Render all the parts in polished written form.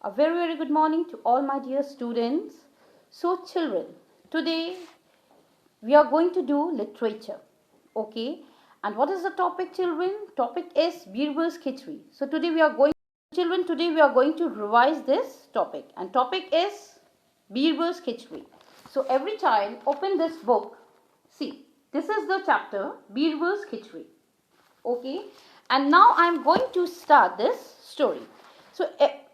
A very good morning to all my dear students. So children, today we are going to do literature. Okay? And what is the topic, children? Topic is Birbal's Khichdi. So today we are going to revise this topic. And topic is Birbal's Khichdi. So every child open this book. See, this is the chapter Birbal's Khichdi. Okay? And now I am going to start this story. So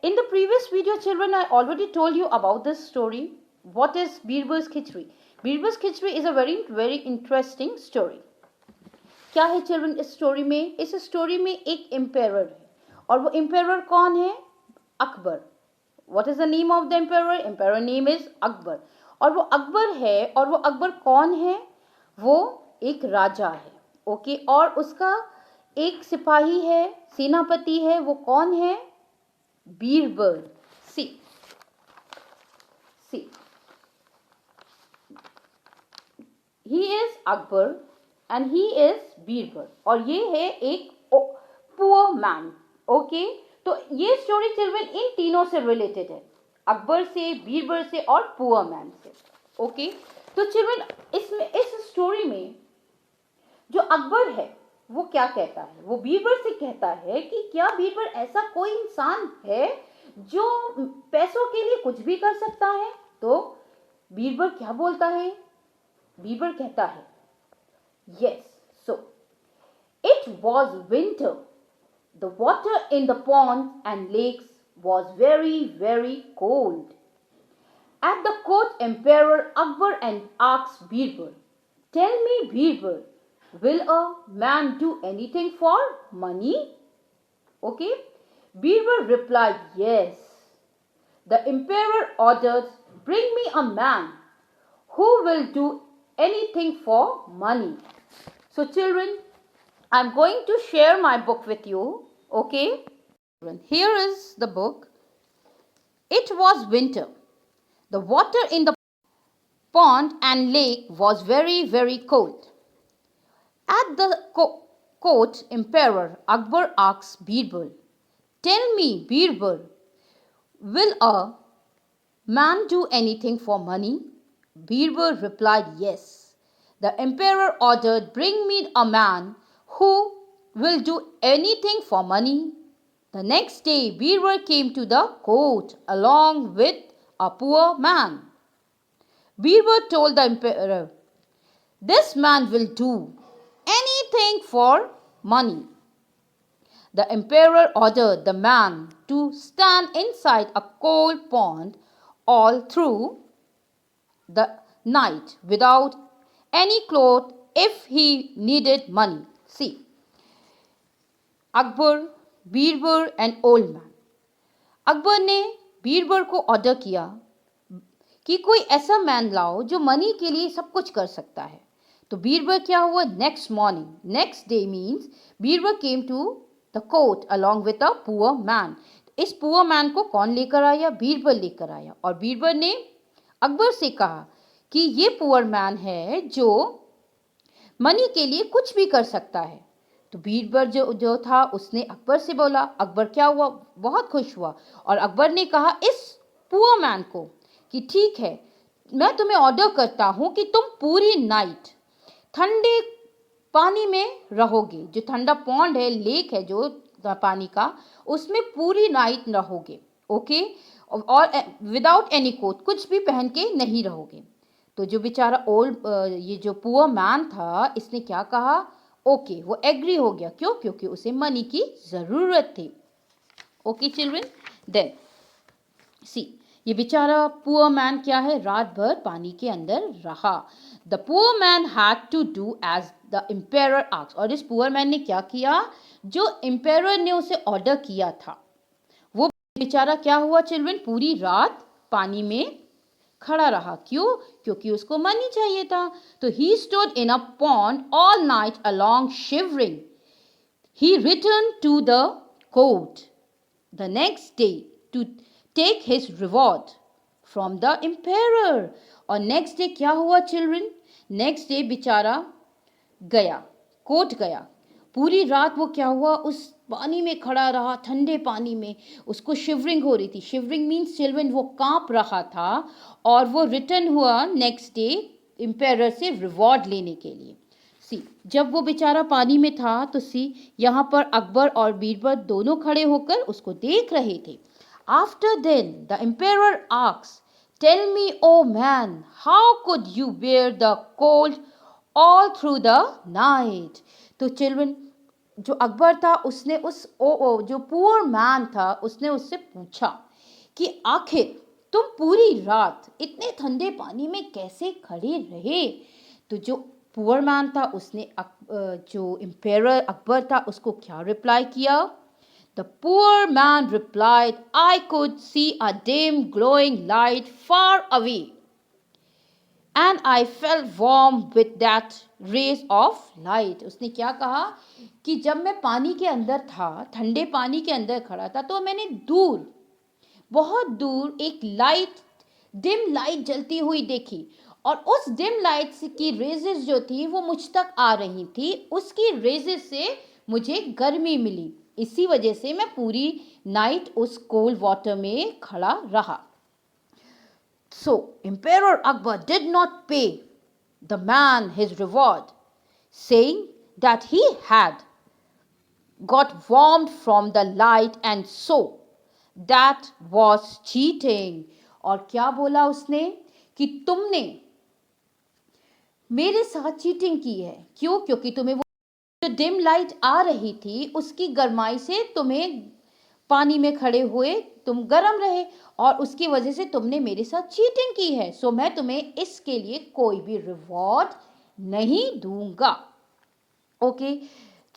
in the previous video, children, I already told you about this story. What is Birbal's Khichdi? Birbal's Khichdi is a very interesting story. क्या है children इस story में? इस story में एक empire है और वो एम्पायर कौन है? Akbar. What is the name of the empire? Empire name is Akbar. और वो अकबर है और वो अकबर कौन है? वो एक राजा है. ओके. और उसका एक सिपाही है, सेनापति है. वो कौन है? Birbal. See he is Akbar and he is Birbal. और ये है एक पुअर मैन. ओके. तो ये स्टोरी चिल्ड्रन इन तीनों से रिलेटेड है, अकबर से, बीरबल से और पुअर मैन से. ओके. तो चिल्ड्रन इसमें इस स्टोरी में जो अकबर है वो क्या कहता है? वो बीरबल से कहता है कि क्या बीरबल ऐसा कोई इंसान है जो पैसों के लिए कुछ भी कर सकता है? तो बीरबल क्या बोलता है? बीरबल कहता है yes. So it was winter. The water in the ponds and lakes was very cold. At the court, Emperor Akbar and asked Birbal, "Tell me, Birbal, will a man do anything for money?" Okay. Birbal replied, "Yes." The emperor ordered, "Bring me a man who will do anything for money." So children, I'm going to share my book with you. Okay. Here is the book. It was winter. The water in the pond and lake was very cold. At the court, Emperor Akbar asked Birbal, "Tell me, Birbal, will a man do anything for money?" Birbal replied, "Yes." The emperor ordered, "Bring me a man who will do anything for money." The next day, Birbal came to the court along with a poor man. Birbal told the emperor, "This man will do anything for money." The emperor ordered the man to stand inside a cold pond all through the night without any cloth if he needed money. See, Akbar, Birbal and old man. Akbar ने बीरबल को order किया कि कोई ऐसा man लाओ जो money के लिए सब कुछ कर सकता है. तो बीरबल क्या हुआ? Next morning, next day means Birbal came to the court along with a poor man. इस पुअर मैन को कौन लेकर आया? बीरबल लेकर आया. और बीरबल ने अकबर से कहा कि ये पुअर मैन है जो मनी के लिए कुछ भी कर सकता है. तो बीरबल जो था उसने अकबर से बोला. अकबर क्या हुआ? बहुत खुश हुआ. और अकबर ने कहा इस पुअर मैन को कि ठीक है, मैं तुम्हें ऑर्डर करता हूं कि तुम पूरी नाइट ठंडे पानी में रहोगे. जो ठंडा पॉन्ड है, लेक है जो पानी का, उसमें पूरी नाइट रहोगे. ओके. और विदाउट एनी कोट, कुछ भी पहन के नहीं रहोगे. तो जो बेचारा ये जो पुअर मैन था, इसने क्या कहा? ओके. वो एग्री हो गया. क्यों? क्योंकि उसे मनी की जरूरत थी. Okay children. देन सी, ये बेचारा पुअर मैन क्या है? रात भर पानी के अंदर रहा. The poor man had to do as the empire asked. और इस पुअर मैन ने क्या किया? जो एम्पायर ने उसे ऑर्डर किया था. वो बेचारा क्या हुआ चिल्ड्रन? पूरी रात पानी में खड़ा रहा. क्यों? क्योंकि उसको मनी चाहिए था. तो he stood in a pond all night along shivering. He return to the court the next day to take his reward from the empire. और नेक्स्ट डे क्या हुआ चिल्ड्रन? नेक्स्ट डे बेचारा गया, कोर्ट गया. पूरी रात वो क्या हुआ? उस पानी में खड़ा रहा, ठंडे पानी में, उसको शिवरिंग हो रही थी। शिवरिंग मीन्स चिल्ड्रन वो कांप रहा था, और वो रिटर्न हुआ नेक्स्ट डे एम्पायर से रिवॉर्ड लेने के लिए। सी, जब वो बेचारा पानी में था तो सी यहाँ पर अकबर और बीरबल दोनों खड़े होकर उसको देख रहे थे। After then the empire asks, tell me o man, how could you bear the cold all through the night. तो चिल्ड्रन, जो अकबर था उसने उस जो पुअर मैन था उसने उससे पूछा कि आखिर तुम पूरी रात इतने ठंडे पानी में कैसे खड़े रहे। तो जो पुअर मैन था उसने जो एम्पायर अकबर था उसको क्या रिप्लाई किया? The poor man replied, I could see a dim glowing light far away and I felt warm with that rays of light। उसने क्या कहा कि जब मैं पानी के अंदर था, ठंडे पानी के अंदर खड़ा था, तो मैंने दूर, बहुत दूर एक लाइट, डिम लाइट जलती हुई देखी, और उस डिम लाइट की रेजेस जो थी वो मुझ तक आ रही थी। उसकी रेजेस से मुझे गर्मी मिली, इसी वजह से मैं पूरी नाइट उस कोल्ड वाटर में खड़ा रहा। So, Emperor Akbar did not pay the man his reward, saying that he had got warmed from the light and so that was cheating। और क्या बोला उसने कि तुमने मेरे साथ चीटिंग की है। क्यों? क्योंकि तुम्हें वो जो डिम लाइट आ रही थी उसकी गर्माई से तुम्हें पानी में खड़े हुए तुम गर्म रहे, और उसकी वजह से तुमने मेरे साथ चीटिंग की है। सो मैं तुम्हें इसके लिए कोई भी रिवॉर्ड नहीं दूंगा। Okay,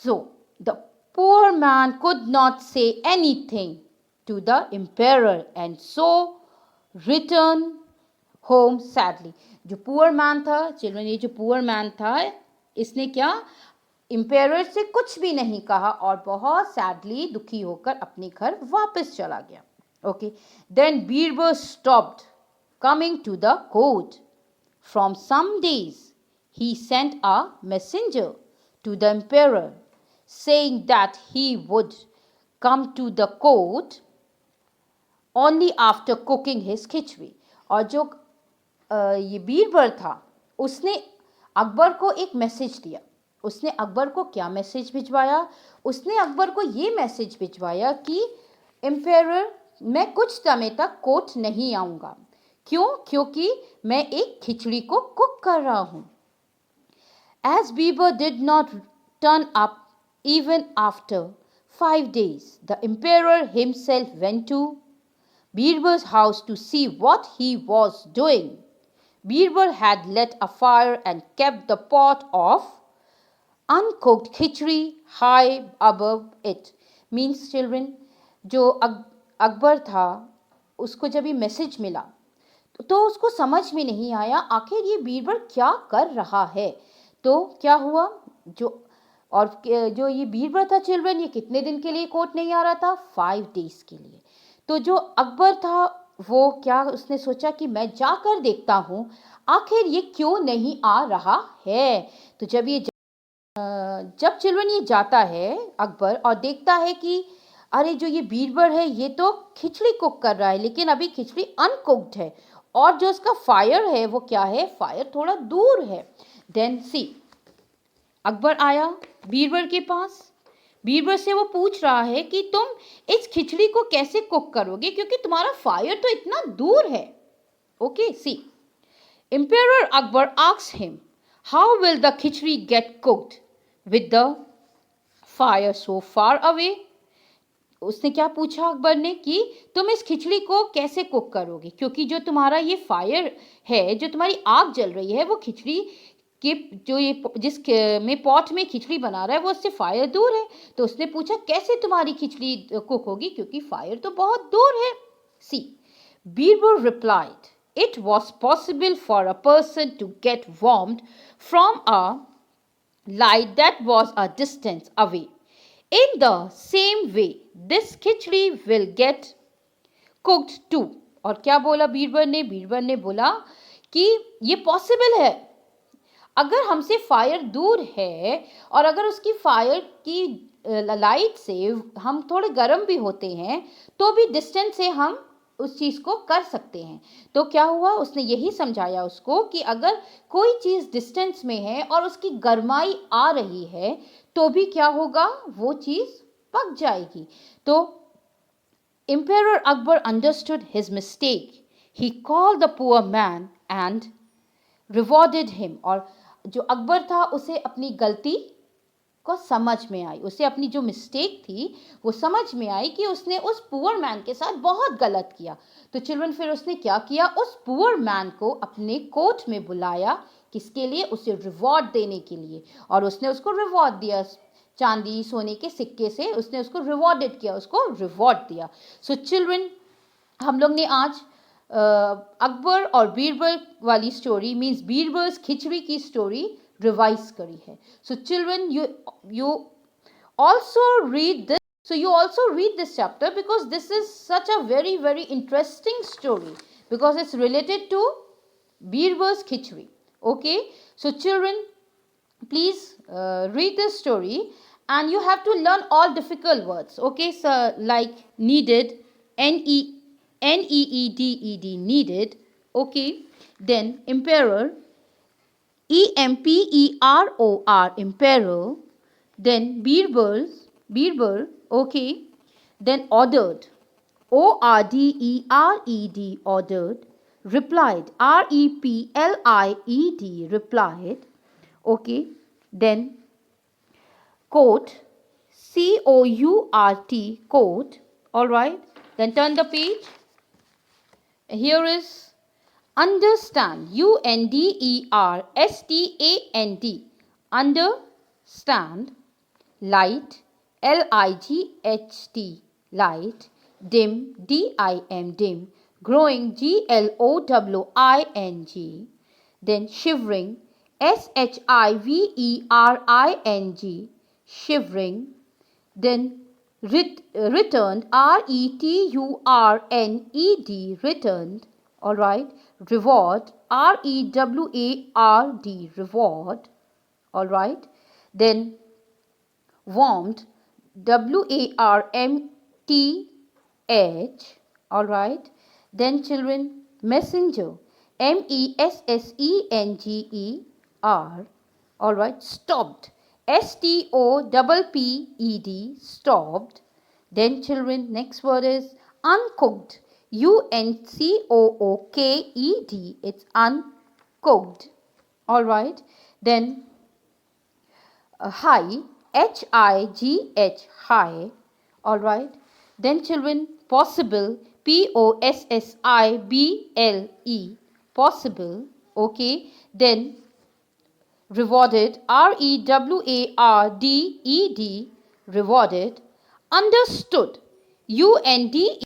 so the poor man could not say anything to the empire and so return home sadly. जो पुअर मैन था चिल्ड्रन, ये जो पुअर मैन था इसने क्या, एम्पायर से कुछ भी नहीं कहा और बहुत सैडली, दुखी होकर अपने घर वापस चला गया। Okay, then Birbal stopped coming to the court. From some days he sent a messenger to the empire saying that he would come to the court only after cooking his खिचड़ी। और जो ये बीरबल था उसने अकबर को एक मैसेज दिया। उसने अकबर को क्या मैसेज भिजवाया? उसने अकबर को ये मैसेज भिजवाया कि एम्पायर, मैं कुछ समय तक कोर्ट नहीं आऊँगा। क्यों? क्योंकि मैं एक खिचड़ी को कुक कर रहा हूँ। As Birbal did not turn up even after 5 days, the emperor himself went to Birbal's house to see what he was doing. Birbal had lit a fire and kept the pot of uncooked khichdi high above it। Means children, जो अकबर था उसको जब ये message मिला तो उसको समझ में नहीं आया आखिर ये बीरबल क्या कर रहा है। तो क्या हुआ, जो ये बीरबल था चिल्ड्रन, ये कितने दिन के लिए कोर्ट नहीं आ रहा था? 5 डेज के लिए। तो जो अकबर था वो क्या, उसने सोचा कि मैं जाकर देखता हूँ आखिर ये क्यों नहीं आ रहा है। तो जब चिल्ड्रन ये जाता है अकबर और देखता है कि अरे जो ये बीरबल है ये तो खिचड़ी कुक कर रहा है, लेकिन अभी खिचड़ी अनकुक्ड है, और जो उसका फायर है वो क्या है, फायर थोड़ा दूर है। देन सी, अकबर आया बीरबल के पास। बीरबल से वो पूछ रहा है कि तुम इस खिचड़ी को कैसे कुक करोगे क्योंकि तुम्हारा फायर तो इतना दूर है। Okay, see, empire Akbar asks him, how will the khichdi get cooked with the fire so far away. उसने क्या पूछा अकबर ने कि तुम इस खिचड़ी को कैसे कुक करोगे क्योंकि जो तुम्हारा ये फायर है, जो तुम्हारी आग जल रही है, वो खिचड़ी के जो ये जिस में पॉट में खिचड़ी बना रहा है वो उससे फायर दूर है। तो उसने पूछा कैसे तुम्हारी खिचड़ी कुक होगी क्योंकि फायर तो बहुत दूर है। See, Birbal replied, it was possible for a person to get warmed from a light that was a distance away. In the same way, this khichdi will get cooked too। और क्या बोला बीरबल ने? बीरबल ने बोला कि ये पॉसिबल है, अगर हमसे फायर दूर है और अगर उसकी फायर की लाइट से हम थोड़े गर्म भी होते हैं तो भी डिस्टेंस से हम उस चीज़ को कर सकते हैं। तो क्या हुआ, उसने यही समझाया उसको कि अगर कोई चीज़ डिस्टेंस में है और उसकी गर्माई आ रही है तो भी क्या होगा, वो चीज़ पक जाएगी। तो Emperor Akbar understood his mistake. He called the poor man and rewarded him. और जो अकबर था उसे अपनी गलती को समझ में आई, उसे अपनी जो मिस्टेक थी वो समझ में आई कि उसने उस पुअर मैन के साथ बहुत गलत किया। तो चिल्ड्रन फिर उसने क्या किया, उस पुअर मैन को अपने कोर्ट में बुलाया, किसके लिए, उसे रिवॉर्ड देने के लिए। और उसने उसको रिवॉर्ड दिया, चांदी सोने के सिक्के से उसने उसको रिवॉर्डेड किया, उसको रिवॉर्ड दिया। सो चिल्ड्रन, हम लोग ने आज अकबर और बीरबल वाली स्टोरी, मीन्स बीरबल्स खिचड़ी की स्टोरी रिवाइज करी है। So children, you also read this, so you also read this chapter because this is such a very very interesting story because it's related to Birbal's khichdi. Okay, so children, please read this story and you have to learn all difficult words. Okay, so like needed, needed, needed. Okay, then emperor, emperor, emperor. Then Birbal, okay. Then ordered, orded, ordered. Replied, replied, replied. Okay. Then court, court, court. All right. Then turn the page. Here is understand, understand. Understand. Light, light. Light. Dim, dim, dim. Growing, glowing. Then shivering, shivering. Shivering. Then returned, returned, returned. All right. Reward, reward, reward. All right. Then warmed, warmth. All right. Then children, messenger, messenger. All right. Stopped, stopped, stopped. Then children, next word is uncooked, uncooked. It's uncooked. All right. Then high, high, high. All right. Then children, possible, possible, possible. Okay. Then rewarded, rewarded, rewarded. Understood, understood,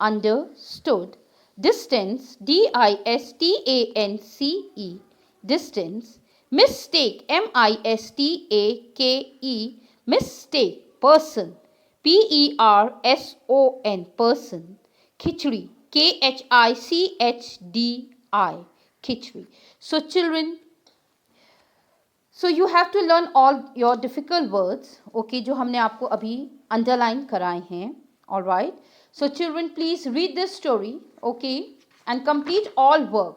understood. Distance, distance, distance. Mistake, mistake, mistake. Person, person, person. Khichdi, khichdi, khichdi. So children, so you have to learn all your difficult words, okay, जो हमने आपको अभी underline कराए हैं. All right. So children, please read this story, okay, and complete all work.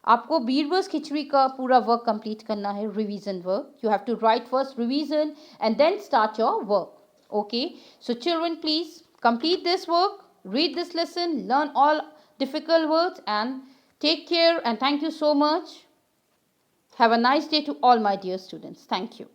आपको बीरबल्स खिचड़ी का पूरा work complete करना है, revision work. You have to write first revision and then start your work. Okay, so children, please complete this work, read this lesson, learn all difficult words, and take care, and thank you so much. Have a nice day to all my dear students. Thank you.